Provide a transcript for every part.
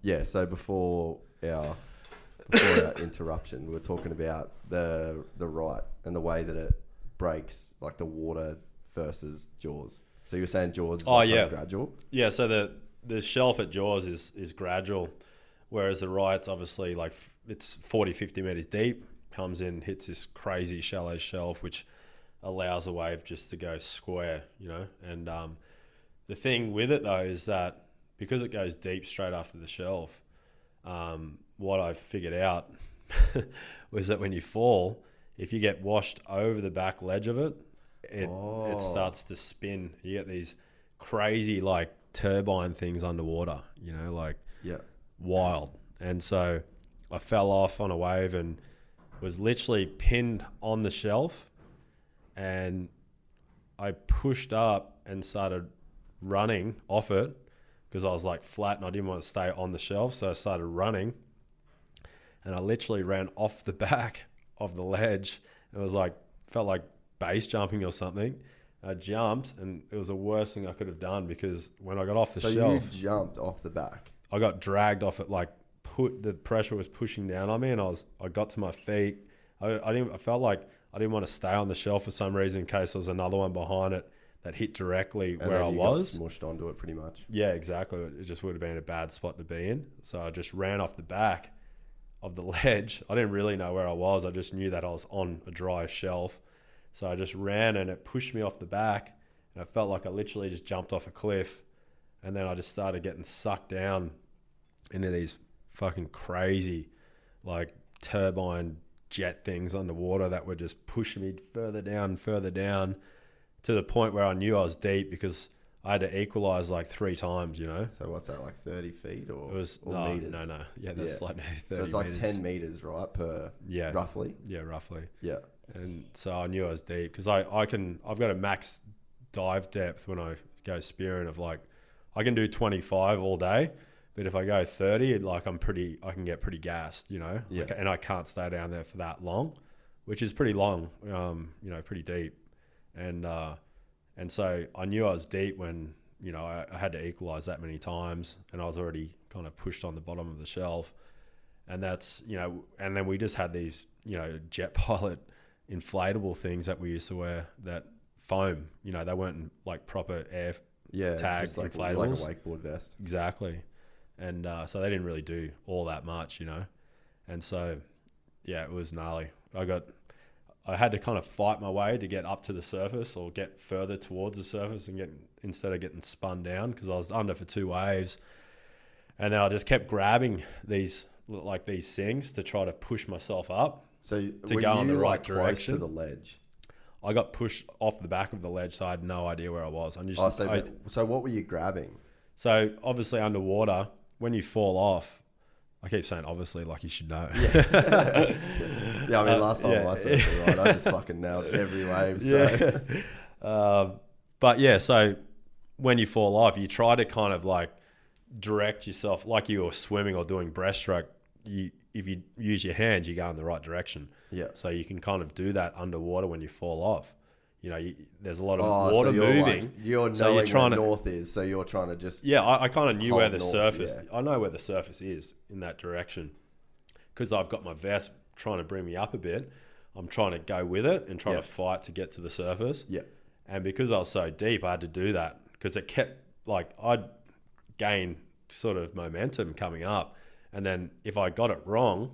Yeah, so before our interruption, we were talking about the right and the way that it breaks, like the water versus Jaws. So you were saying Jaws is kind of gradual? Yeah, so the shelf at Jaws is gradual, whereas the right's obviously like it's 40, 50 metres deep, comes in, hits this crazy shallow shelf, which allows the wave just to go square, you know. And the thing with it though is that because it goes deep straight after the shelf, what I figured out was that when you fall, if you get washed over the back ledge of it, it starts to spin. You get these crazy like turbine things underwater, you know, like wild. And so I fell off on a wave and was literally pinned on the shelf, and I pushed up and started running off it because I was like flat and I didn't want to stay on the shelf. So I started running and I literally ran off the back of the ledge. It was like, felt like base jumping or something. I jumped and it was the worst thing I could have done because when I got off the shelf. So you jumped off the back? I got dragged off it, like the pressure was pushing down on me, and I got to my feet. I felt like I didn't want to stay on the shelf for some reason in case there was another one behind it that hit directly where I was. Got smushed onto it pretty much. Yeah, exactly. It just would have been a bad spot to be in. So I just ran off the back of the ledge. I didn't really know where I was. I just knew that I was on a dry shelf. So I just ran and it pushed me off the back, and I felt like I literally just jumped off a cliff, and then I just started getting sucked down into these fucking crazy like turbine jet things underwater that were just pushing me further down to the point where I knew I was deep because I had to equalize like 3 times, you know. So what's that, like 30 feet or, it was, or no, meters? No. Yeah, that's like 30 So it's like meters. 10 meters, right, per roughly? Yeah, roughly. Yeah. And so I knew I was deep because I've got a max dive depth when I go spearing of like, I can do 25 all day, but if I go 30, like I can get pretty gassed, you know. Yeah. And I can't stay down there for that long, which is pretty long, you know, pretty deep. And so I knew I was deep when, you know, I had to equalize that many times, and I was already kind of pushed on the bottom of the shelf. And that's, you know, and then we just had these, you know, jet pilot inflatable things that we used to wear that foam, you know, they weren't like proper air tag just like inflatables. Like a wakeboard vest. Exactly. And so they didn't really do all that much, you know. And so, yeah, it was gnarly. I had to kind of fight my way to get up to the surface or get further towards the surface and instead of getting spun down because I was under for 2 waves. And then I just kept grabbing these things to try to push myself up. So to go in the right direction. Close to the ledge? I got pushed off the back of the ledge, so I had no idea where I was. So what were you grabbing? So obviously underwater, when you fall off, I keep saying obviously like you should know. Yeah, yeah. I mean, last time I said it, right, I just fucking nailed every wave. So. Yeah. But yeah, so when you fall off, you try to kind of like direct yourself like you were swimming or doing breaststroke. If you use your hands, you go in the right direction. Yeah. So you can kind of do that underwater when you fall off. You know, there's a lot of water moving. Like, you're knowing where north is, so you're trying to just... Yeah, I kind of knew where the surface... Yeah. I know where the surface is in that direction because I've got my vest trying to bring me up a bit. I'm trying to go with it and trying to fight to get to the surface. Yeah. And because I was so deep, I had to do that because it kept... Like, I'd gain sort of momentum coming up. And then if I got it wrong,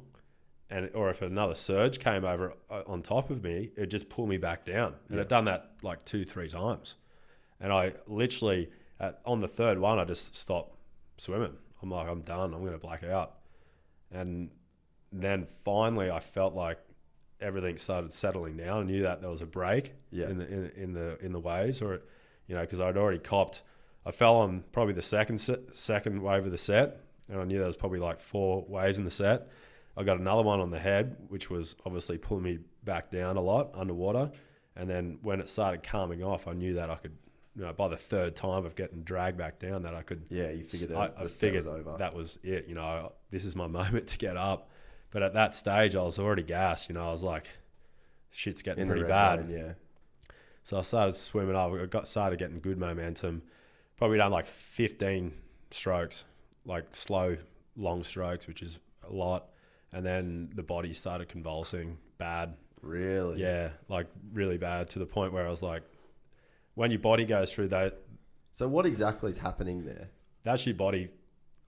or if another surge came over on top of me, it just pulled me back down. And I'd done that like 2-3 times. And I literally, on the 3rd one, I just stopped swimming. I'm like, I'm done. I'm going to black out. And then finally I felt like everything started settling down. I knew that there was a break in the waves, or, you know, because I'd already copped. I fell on probably the second wave of the set. And I knew there was probably like 4 waves in the set. I got another one on the head, which was obviously pulling me back down a lot underwater. And then when it started calming off, I knew that I could, you know, by the 3rd time of getting dragged back down, that I could. Yeah, you figured I figured was over. That was it. You know, this is my moment to get up. But at that stage, I was already gassed. You know, I was like, shit's getting pretty bad. Zone, yeah. So I started swimming up. I started getting good momentum. Probably done like 15 strokes. Like slow long strokes, which is a lot. And then the body started convulsing bad. Really? Yeah, like really bad, to the point where I was like, when your body goes through that. So what exactly is happening there? That's your body.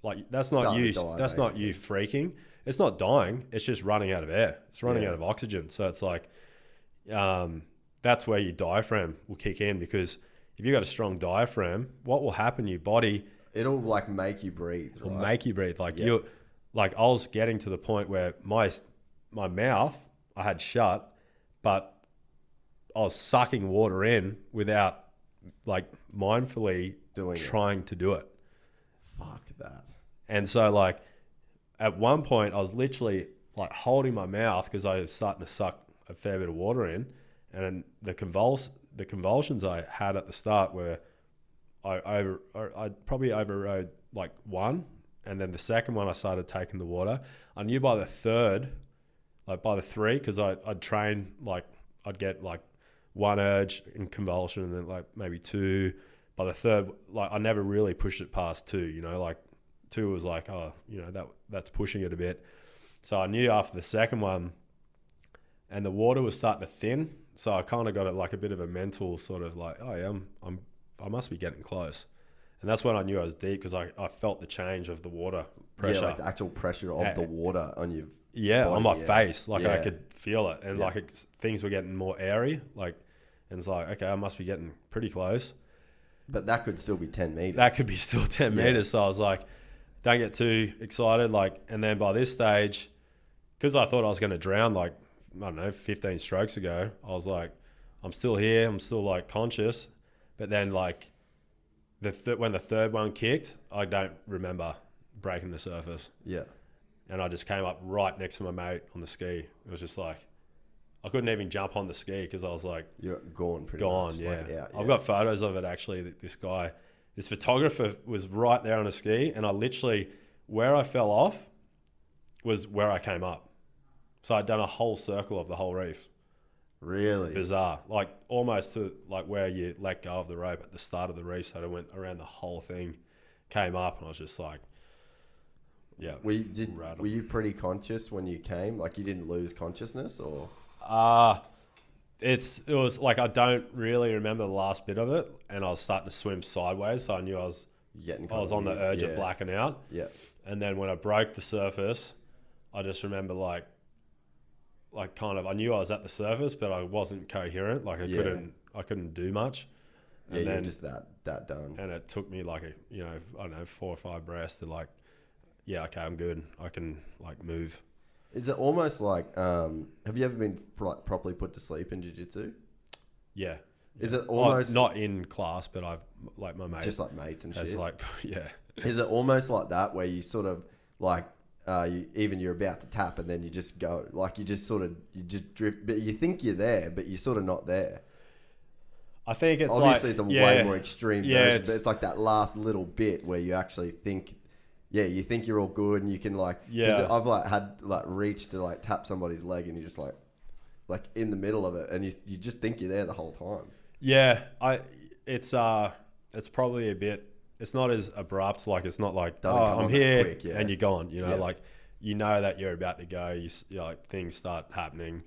Like, that's not Starting you. to die, That's not you freaking. It's not dying. It's just running out of air. It's running Yeah. out of oxygen. So it's like, that's where your diaphragm will kick in, because if you've got a strong diaphragm, what will happen? Your body It'll like make you breathe, will right? make you breathe. Like Yeah. like I was getting to the point where my mouth I had shut, but I was sucking water in without like mindfully Doing trying to do it. Fuck that. And so like at one point I was literally like holding my mouth because I was starting to suck a fair bit of water in, and then the convulsions I had at the start were I probably overrode like one, and then the second one I started taking the water. I knew by the third, like by the three, because I'd train, like I'd get like one urge in convulsion and then like maybe two. By the third, like I never really pushed it past two, you know, like two was like, oh, you know, that's pushing it a bit. So I knew after the second one, and the water was starting to thin. So I kind of got it like a bit of a mental sort of like, oh yeah, I must be getting close. And that's when I knew I was deep, because I felt the change of the water pressure. Yeah, like the actual pressure of the water on your body, on my face. Like I Yeah. could feel it. And like things were getting more airy. Like, and it's like, okay, I must be getting pretty close. But that could still be 10 meters. That could be still 10 Yeah. meters. So I was like, don't get too excited. Like, and then by this stage, because I thought I was going to drown like, I don't know, 15 strokes ago, I was like, I'm still here. I'm still like conscious. But then like when the third one kicked, I don't remember breaking the surface. Yeah. And I just came up right next to my mate on the ski. It was just like, I couldn't even jump on the ski because I was like, You're gone pretty gone, much. yeah. Like, out, I've got photos of it actually. This photographer was right there on a ski, and I literally, where I fell off was where I came up. So I'd done a whole circle of the whole reef. Really? Bizarre. Like almost to like where you let go of the rope at the start of the reef. So I went around the whole thing, came up, and I was just like, yeah. Were you pretty conscious when you came? Like you didn't lose consciousness, or? It was like I don't really remember the last bit of it, and I was starting to swim sideways, so I knew I was on the urge of blacking out. Yeah. And then when I broke the surface, I just remember like kind of I knew I was at the surface, but I wasn't coherent. Like I couldn't do much. Yeah, and you're then just that done. And it took me like I don't know, 4 or 5 breaths to like, yeah, okay, I'm good. I can like move. Is it almost like, have you ever been properly put to sleep in jiu-jitsu? Yeah. Is it almost... not in class, but I've, like my mate. Just like mates and shit? Like, yeah. Is it almost like that where you sort of like, you're about to tap and then you just go, like you just drift, but you think you're there, but you're sort of not there. I think it's obviously it's a way more extreme version, but it's like that last little bit where you actually think... Yeah, you think you're all good and you can like... Yeah. I've like had like reached to like tap somebody's leg and you're just like in the middle of it and you just think you're there the whole time. Yeah, it's probably a bit... It's not as abrupt. Like it's not like, I'm here quick, and you're gone. You know, like you know that you're about to go. You like things start happening.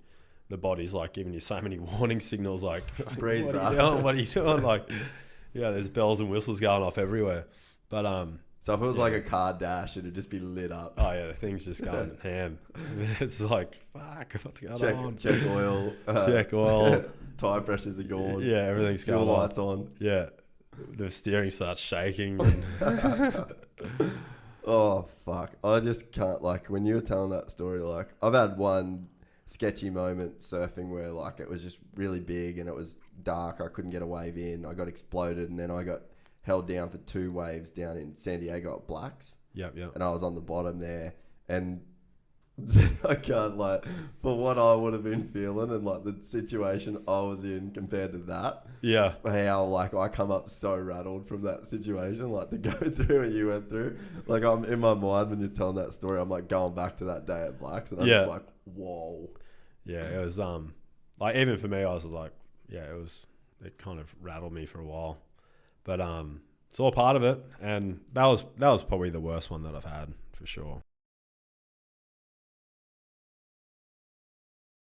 The body's like giving you so many warning signals. Like, breathe, what bro. are you doing? What are you doing? Like, yeah, there's bells and whistles going off everywhere. But so if it was like a car dash, it'd just be lit up. Oh yeah, the thing's just going ham. It's like, fuck, what's going on? Check oil. Check oil. Tire pressures are gone. Yeah, everything's going on. Lights on. Yeah, the steering starts shaking. Oh fuck! I just can't. Like when you were telling that story, like I've had one sketchy moment surfing where like it was just really big and it was dark. I couldn't get a wave in. I got exploded and then I got held down for 2 waves down in San Diego at Blacks. Yep. And I was on the bottom there, and I can't like for what I would have been feeling and like the situation I was in compared to that. Yeah. How like I come up so rattled from that situation, like to go through what you went through. Like I'm in my mind when you're telling that story, I'm like going back to that day at Blacks, and I'm just like, whoa. Yeah, it was like even for me, I was like, yeah, it kind of rattled me for a while. But it's all part of it, and that was probably the worst one that I've had for sure.